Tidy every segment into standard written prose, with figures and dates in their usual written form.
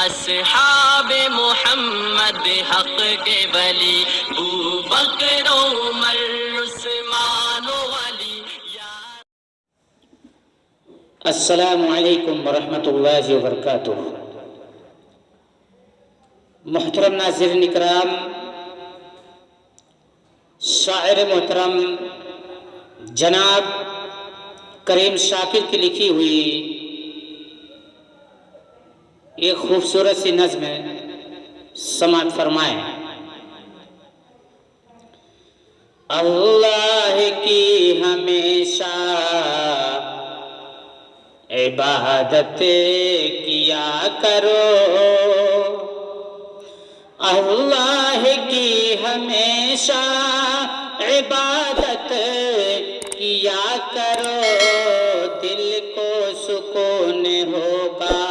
اصحاب محمد حق کے ولی بو بکر عمر عثمان ولی. السلام علیکم ورحمۃ اللہ وبرکاتہ. محترم ناظرین اکرام، شاعر محترم جناب کریم شاکر کی لکھی ہوئی ایک خوبصورت سی نظم سماعت فرمائیں. اللہ کی ہمیشہ عبادت کیا کرو، اللہ کی ہمیشہ عبادت کیا کرو، دل کو سکون ہوگا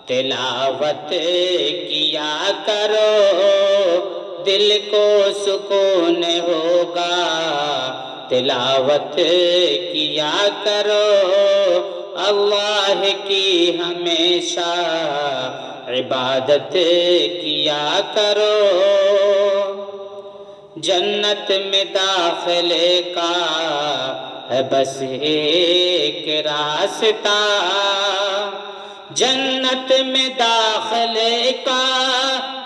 تلاوت کیا کرو، دل کو سکون ہوگا تلاوت کیا کرو، اللہ کی ہمیشہ عبادت کیا کرو. جنت میں داخلے کا ہے بس ایک راستہ، جنت میں داخلے کا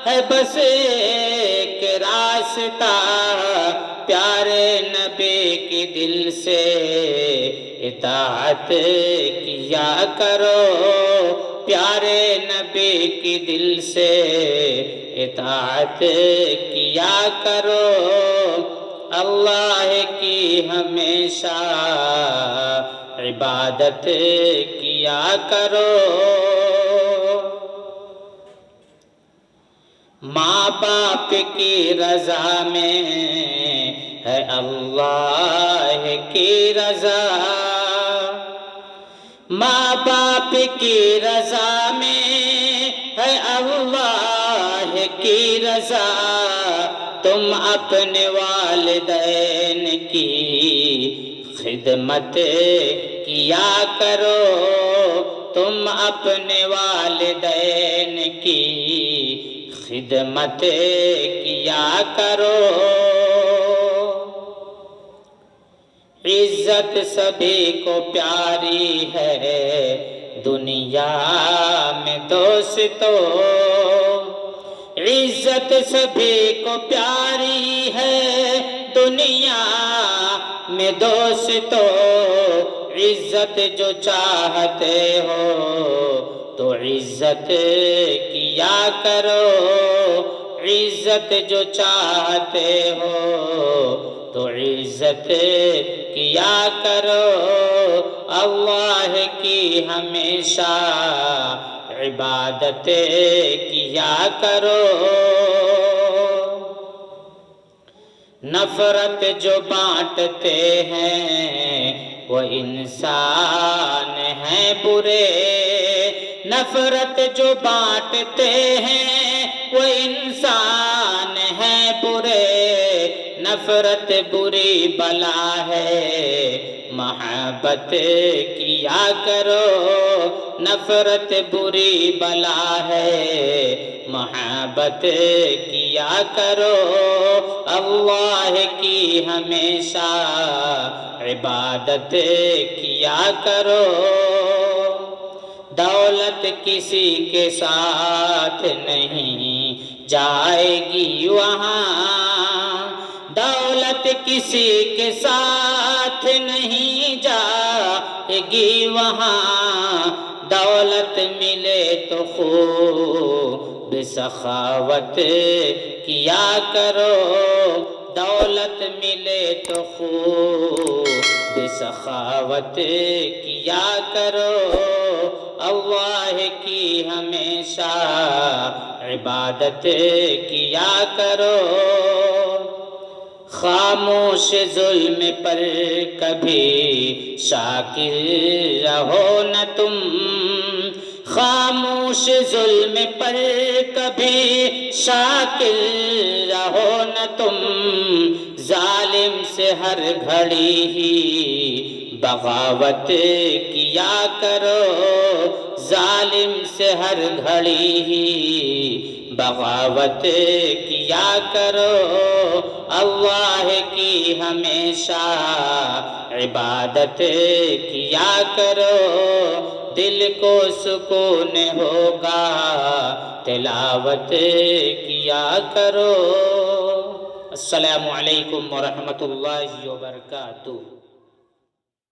ہے بس ایک راستہ، پیارے نبی کی دل سے اطاعت کیا کرو، پیارے نبی کی دل سے اطاعت کیا کرو، اللہ کی ہمیشہ عبادت کیا کرو. ماں باپ کی رضا میں ہے اللہ کی رضا، ماں باپ کی رضا میں ہے اللہ کی رضا، تم اپنے والدین کی خدمت کیا کرو، تم اپنے والدین کی خدمت کیا کرو. عزت سبھی کو پیاری ہے دنیا میں دوستو، عزت سبھی کو پیاری ہے دنیا میں دوستو، عزت جو چاہتے ہو تو عزت کیا کرو، عزت جو چاہتے ہو تو عزت کیا کرو، اللہ کی ہمیشہ عبادت کیا کرو. نفرت جو بانٹتے ہیں وہ انسان ہیں برے، نفرت جو بانٹتے ہیں وہ انسان ہیں برے، نفرت بری بلا ہے محبت کیا کرو، نفرت بری بلا ہے محبت کیا کرو، اللہ کی ہمیشہ عبادت کیا کرو. دولت کسی کے ساتھ نہیں جائے گی وہاں، دولت کسی کے ساتھ نہیں جائے گی وہاں، دولت ملے تو خوب سخاوت کیا کرو، دولت ملے تو خوب سخاوت کیا کرو، اللہ کی ہمیشہ عبادت کیا کرو. خاموش ظلم پر کبھی شاکر رہو نہ تم، خاموش ظلم پر کبھی شاکر رہو نہ تم، ظالم سے ہر گھڑی ہی بغاوت کیا کرو، ظالم سے ہر گھڑی ہی بغاوت کیا کرو، اللہ کی ہمیشہ عبادت کیا کرو، دل کو سکون ہوگا تلاوت کیا کرو۔ السلام علیکم ورحمۃ اللہ وبرکاتہ۔